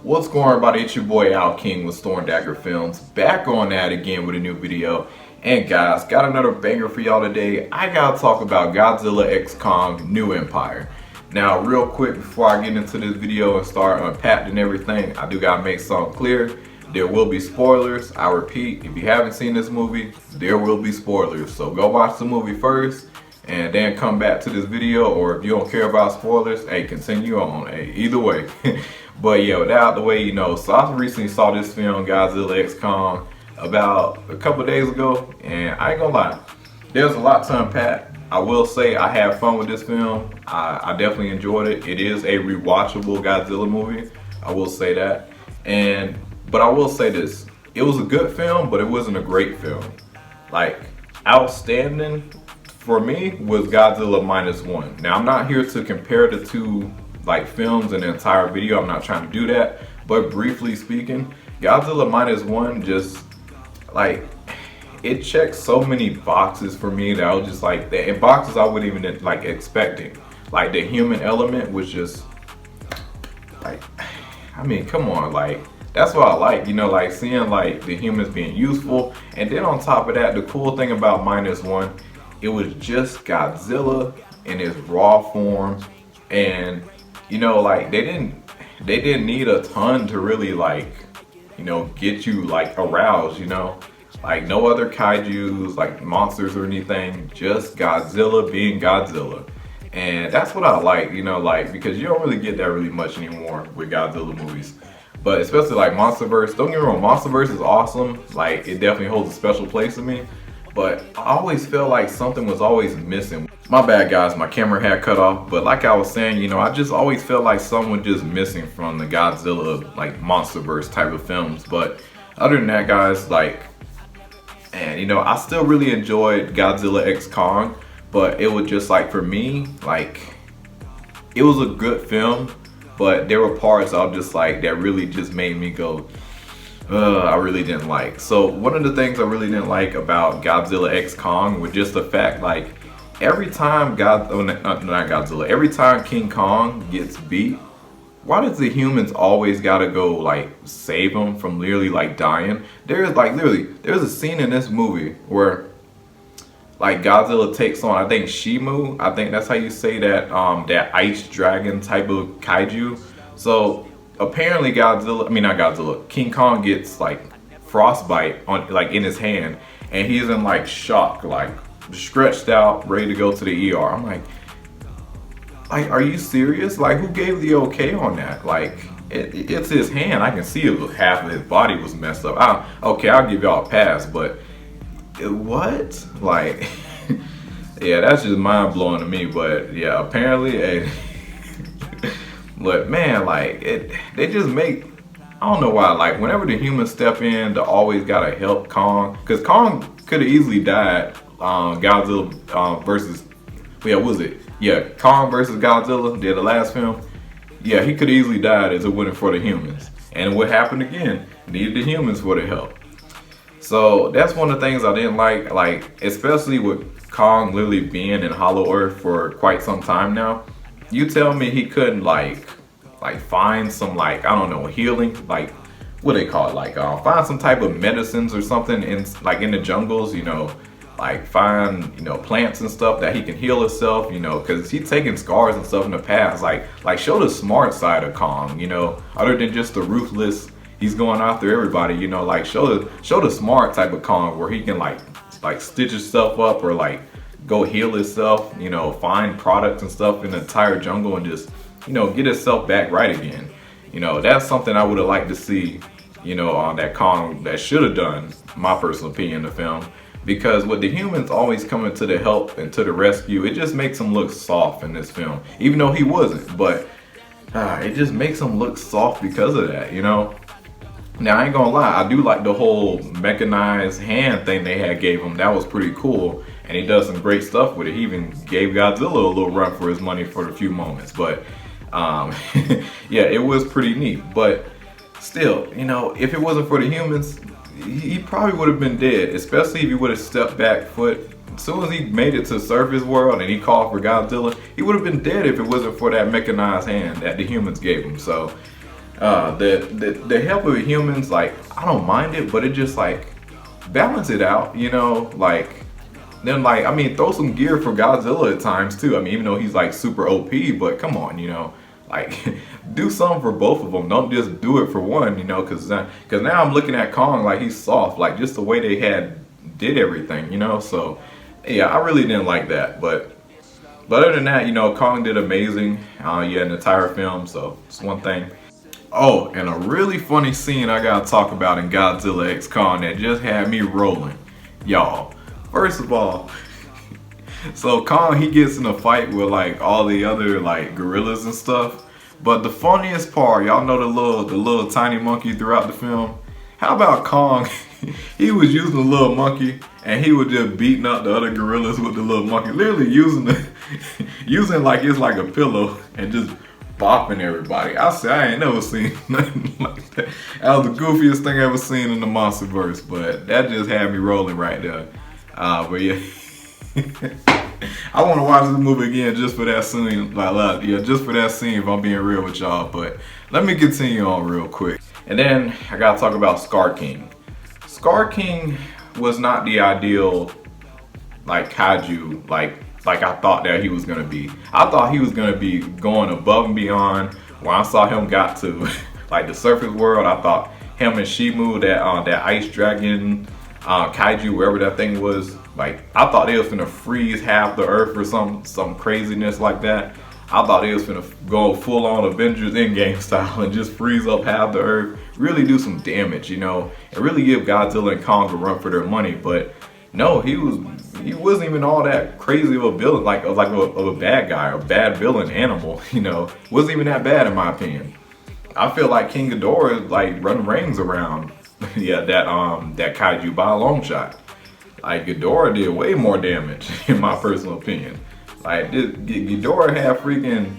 What's going on, everybody? It's your boy Al King with Storm Dagger Films, back on that again with a new video. And guys, got another banger for y'all today. I gotta talk about Godzilla x Kong New Empire. Now real quick before I get into this video and start unpacking everything, I do gotta make something clear. There will be spoilers. I repeat, if you haven't seen this movie, there will be spoilers. So go watch the movie first and then come back to this video, or if you don't care about spoilers, hey, continue on. Hey, either way. But yeah, with that out the way, so I recently saw this film, Godzilla x Kong, about a couple days ago, and I ain't gonna lie, there's a lot to unpack. I will say I had fun with this film. I definitely enjoyed it. It is a rewatchable Godzilla movie, I will say that. But I will say this, it was a good film, but it wasn't a great film. Like, outstanding for me was Godzilla Minus One. Now, I'm not here to compare the two films in the entire video. I'm not trying to do that, but briefly speaking, Godzilla Minus One just it checked so many boxes for me that I was just in boxes I wouldn't even expecting. Like the human element was just I mean, come on, that's what I like, seeing the humans being useful. And then on top of that, the cool thing about Minus One, it was just Godzilla in its raw form. And they didn't need a ton to really get you aroused, like no other kaijus, monsters or anything, just Godzilla being Godzilla. And that's what I like, because you don't really get that really much anymore with Godzilla movies. But especially MonsterVerse, don't get me wrong, MonsterVerse is awesome, it definitely holds a special place in me. But I always felt like something was always missing. My bad guys, my camera had cut off. But like I was saying, I just always felt like something was just missing from the Godzilla, MonsterVerse type of films. But other than that, guys, and I still really enjoyed Godzilla x Kong. But it was just for me, it was a good film. But there were parts I was just that really just made me go, I really didn't like. So one of the things I really didn't like about Godzilla x Kong was just the fact every time every time King Kong gets beat, why does the humans always gotta go save him from literally dying? There's there's a scene in this movie where Godzilla takes on, I think, Shimu. I think that's how you say that, that ice dragon type of kaiju. So apparently King Kong gets frostbite on in his hand, and he's in shock, stretched out, ready to go to the ER. I'm like, are you serious? Who gave the okay on that? It's his hand. I can see half of his body was messed up. Okay, I'll give y'all a pass, but what? Yeah, that's just mind blowing to me. But yeah, apparently, but man, they just make, I don't know why, whenever the humans step in, they always gotta help Kong, because Kong could have easily died. Godzilla versus, yeah, what was it? Yeah, Kong versus Godzilla, the last film. Yeah, he could have easily died as it wasn't for the humans. And what happened again? Needed the humans for the help. So that's one of the things I didn't like, especially with Kong literally being in Hollow Earth for quite some time now. You tell me he couldn't find some I don't know, healing, what they call it, find some type of medicines or something in in the jungles, find plants and stuff that he can heal himself, because he's taken scars and stuff in the past. Show the smart side of Kong, other than just the ruthless, he's going after everybody, show the smart type of Kong where he can stitch himself up or go heal himself, find products and stuff in the entire jungle and just get himself back right again. That's something I would have liked to see, on that Kong that should have done, my personal opinion, in the film. Because with the humans always coming to the help and to the rescue, it just makes him look soft in this film, even though he wasn't. But it just makes him look soft because of that, Now, I ain't gonna lie, I do like the whole mechanized hand thing they had gave him. That was pretty cool, and he does some great stuff with it. He even gave Godzilla a little run for his money for a few moments. But yeah, it was pretty neat. But still, if it wasn't for the humans, he probably would have been dead, especially if he would have stepped back foot. As soon as he made it to surface world and he called for Godzilla, he would have been dead if it wasn't for that mechanized hand that the humans gave him. So The help of humans, like, I don't mind it, but it just like balance it out, you know, like. Then, like, I mean, throw some gear for Godzilla at times too. I mean, even though he's like super OP, but come on, you know, like do something for both of them. Don't just do it for one, you know, because now I'm looking at Kong like he's soft, like just the way they did everything, you know. So yeah, I really didn't like that, but other than that, you know, Kong did amazing. Yeah, in the entire film, so it's one thing. Oh, and a really funny scene I gotta talk about in Godzilla X Kong that just had me rolling, y'all. First of all, so Kong, he gets in a fight with like all the other like gorillas and stuff. But the funniest part, y'all know the little tiny monkey throughout the film. How about Kong? He was using the little monkey and he was just beating up the other gorillas with the little monkey, literally using like it's like a pillow and just bopping everybody. I ain't never seen nothing like that. That was the goofiest thing I ever seen in the Monsterverse, but that just had me rolling right there. But yeah, I want to watch this movie again just for that scene. Like, yeah, just for that scene. If I'm being real with y'all, but let me continue on real quick. And then I gotta talk about Scar King. Scar King was not the ideal like kaiju like I thought that he was gonna be. I thought he was gonna be going above and beyond. When I saw him got to like the surface world, I thought him and Shimu, that ice dragon. Kaiju, wherever that thing was, like I thought they was gonna freeze half the earth or some craziness like that. I thought they was gonna go full on Avengers Endgame style and just freeze up half the earth, really do some damage, you know, and really give Godzilla and Kong a run for their money. But no, he wasn't even all that crazy of a villain, like of a bad guy, a bad villain animal, you know, wasn't even that bad in my opinion. I feel like King Ghidorah like running rings around. Yeah, that kaiju by a long shot. Like Ghidorah did way more damage in my personal opinion. Like Ghidorah had freaking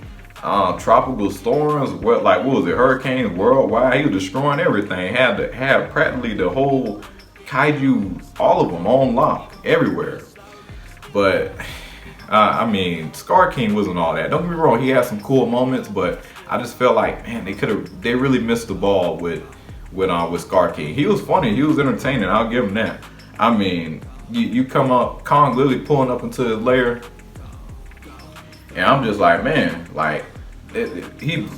tropical storms. What was it? Hurricanes worldwide. He was destroying everything. Had practically the whole kaiju, all of them on lock everywhere. But I mean, Scar King wasn't all that. Don't get me wrong. He had some cool moments, but I just felt like, man, they really missed the ball with Scar King. He was funny, he was entertaining, I'll give him that. I mean, you come up, Kong literally pulling up into his lair, and I'm just like, man, like,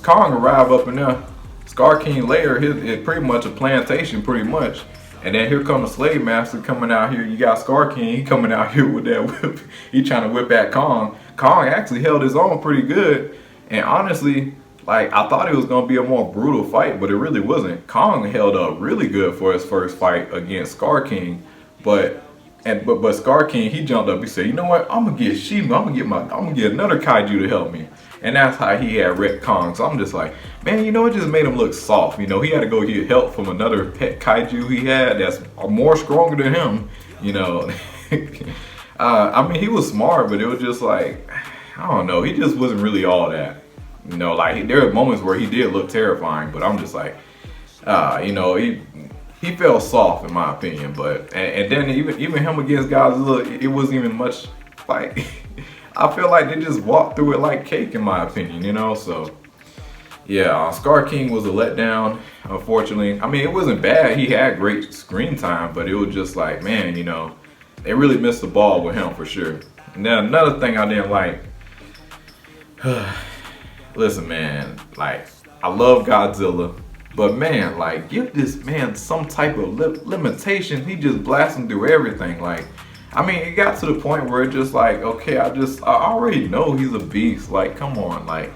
Kong arrived up in there, Scar King lair, it's pretty much a plantation, pretty much. And then here comes the slave master coming out here. You got Scar King, he coming out here with that whip. He trying to whip at Kong. Kong actually held his own pretty good, and honestly, like, I thought it was gonna be a more brutal fight, but it really wasn't. Kong held up really good for his first fight against Scar King, but Scar King, he jumped up. He said, "You know what? I'm gonna get Shimu. I'm gonna get another kaiju to help me." And that's how he had wrecked Kong. So I'm just like, man, you know, it just made him look soft. You know, he had to go get help from another pet kaiju he had that's more stronger than him. You know, I mean, he was smart, but it was just like, I don't know. He just wasn't really all that. You know, like there were moments where he did look terrifying, but I'm just like, you know, he felt soft in my opinion. But and then even him against Godzilla, it wasn't even much like. I feel like they just walked through it like cake in my opinion, you know. So yeah, Scar King was a letdown, unfortunately. I mean, it wasn't bad. He had great screen time, but it was just like, man, you know, they really missed the ball with him for sure. And then another thing I didn't like. Listen, man, like, I love Godzilla, but man, like, give this man some type of limitation. He just blasting through everything. Like, I mean, it got to the point where it's just like, okay, I already know he's a beast. Like, come on, like,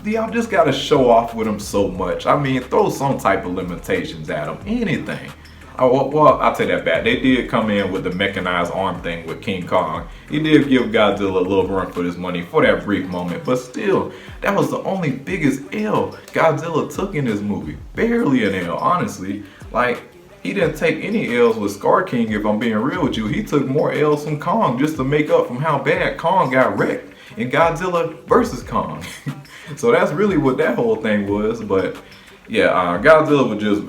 y'all just gotta show off with him so much. I mean, throw some type of limitations at him, anything. Well, I'll take that back. They did come in with the mechanized arm thing with King Kong. He did give Godzilla a little run for his money for that brief moment, but still, that was the only biggest L Godzilla took in this movie. Barely an L, honestly. Like, he didn't take any L's with Scar King, if I'm being real with you. He took more L's from Kong just to make up from how bad Kong got wrecked in Godzilla versus Kong. So that's really what that whole thing was, but yeah, Godzilla was just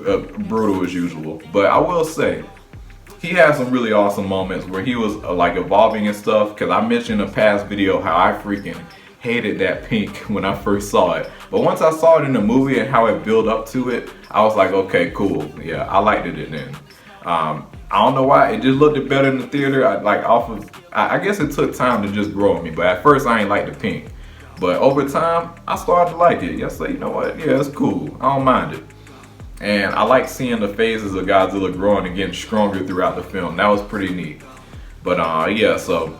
brutal as usual. But I will say, he had some really awesome moments where he was like evolving and stuff. Because I mentioned in a past video how I freaking hated that pink when I first saw it. But once I saw it in the movie and how it built up to it, I was like, okay, cool. Yeah, I liked it then. I don't know why, it just looked better in the theater. I guess it took time to just grow on me, but at first I ain't like the pink. But over time, I started to like it. Yes, you know what, yeah, it's cool. I don't mind it. And I like seeing the phases of Godzilla growing and getting stronger throughout the film. That was pretty neat. But yeah, so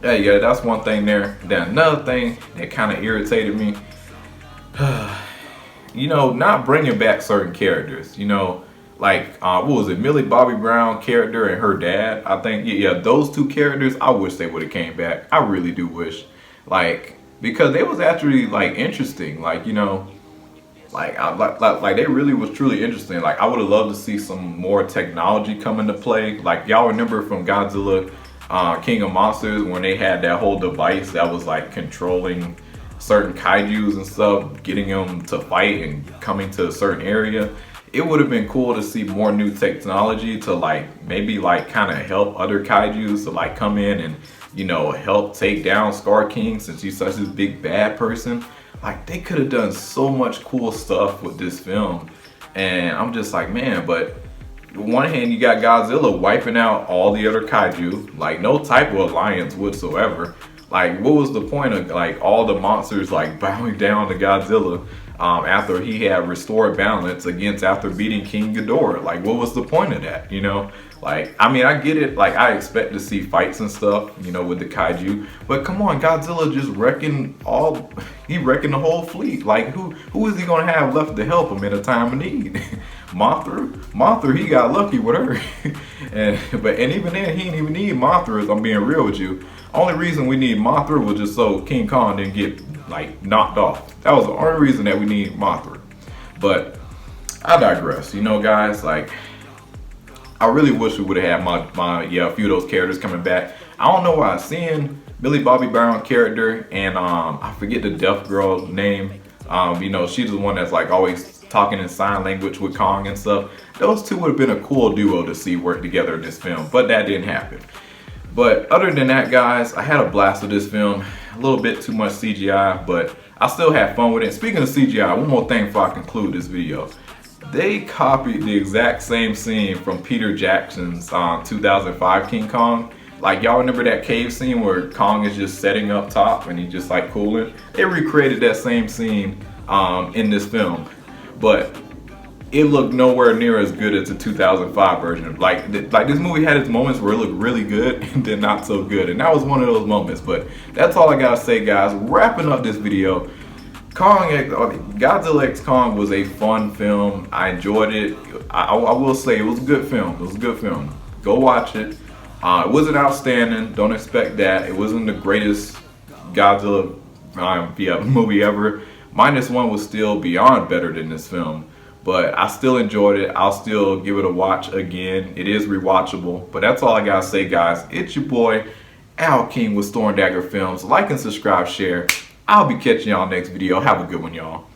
yeah, that's one thing there. Then another thing that kind of irritated me, you know, not bringing back certain characters. You know, like what was it, Millie Bobby Brown character and her dad? I think yeah, those two characters. I wish they would have came back. I really do wish, like, because they was actually like interesting. Like, you know, like they really was truly interesting. Like, I would have loved to see some more technology come into play. Like, y'all remember from Godzilla King of Monsters when they had that whole device that was like controlling certain kaijus and stuff, getting them to fight and coming to a certain area. It would have been cool to see more new technology to like maybe like kind of help other kaijus to like come in and, you know, help take down Scar King, since he's such this big bad person. Like, they could have done so much cool stuff with this film. And I'm just like, man, but on one hand, you got Godzilla wiping out all the other kaiju, like no type of alliance whatsoever. Like, what was the point of like all the monsters like bowing down to Godzilla after he had restored balance after beating King Ghidorah? Like, what was the point of that, you know? Like, I mean, I get it, like, I expect to see fights and stuff, you know, with the kaiju, but come on, Godzilla just wrecking the whole fleet. Like, who is he gonna have left to help him in a time of need? Mothra, he got lucky with her. and even then, he didn't even need Mothra, if I'm being real with you. Only reason we need Mothra was just so King Kong didn't get, like, knocked off. That was the only reason that we need Mothra. But I digress, you know, guys. Like, I really wish we would have had a few of those characters coming back. I don't know why. Seeing Millie Bobby Brown character and I forget the deaf girl's name. You know, she's the one that's like always talking in sign language with Kong and stuff. Those two would have been a cool duo to see work together in this film, but that didn't happen. But other than that, guys, I had a blast with this film. A little bit too much CGI, but I still had fun with it. Speaking of CGI, one more thing before I conclude this video. They copied the exact same scene from Peter Jackson's 2005 King Kong. Like, y'all remember that cave scene where Kong is just setting up top and he's just like cooling? They recreated that same scene in this film, but it looked nowhere near as good as the 2005 version. Like this movie had its moments where it looked really good and then not so good, and that was one of those moments. But that's all I gotta say, guys. Wrapping up this video, Godzilla x Kong was a fun film. I enjoyed it. I will say it was a good film. It was a good film. Go watch it. It wasn't outstanding. Don't expect that. It wasn't the greatest Godzilla movie ever. Minus One was still beyond better than this film. But I still enjoyed it. I'll still give it a watch again. It is rewatchable. But that's all I gotta say, guys. It's your boy, Al King with Storm Dagger Films. Like and subscribe, share. I'll be catching y'all next video. Have a good one, y'all.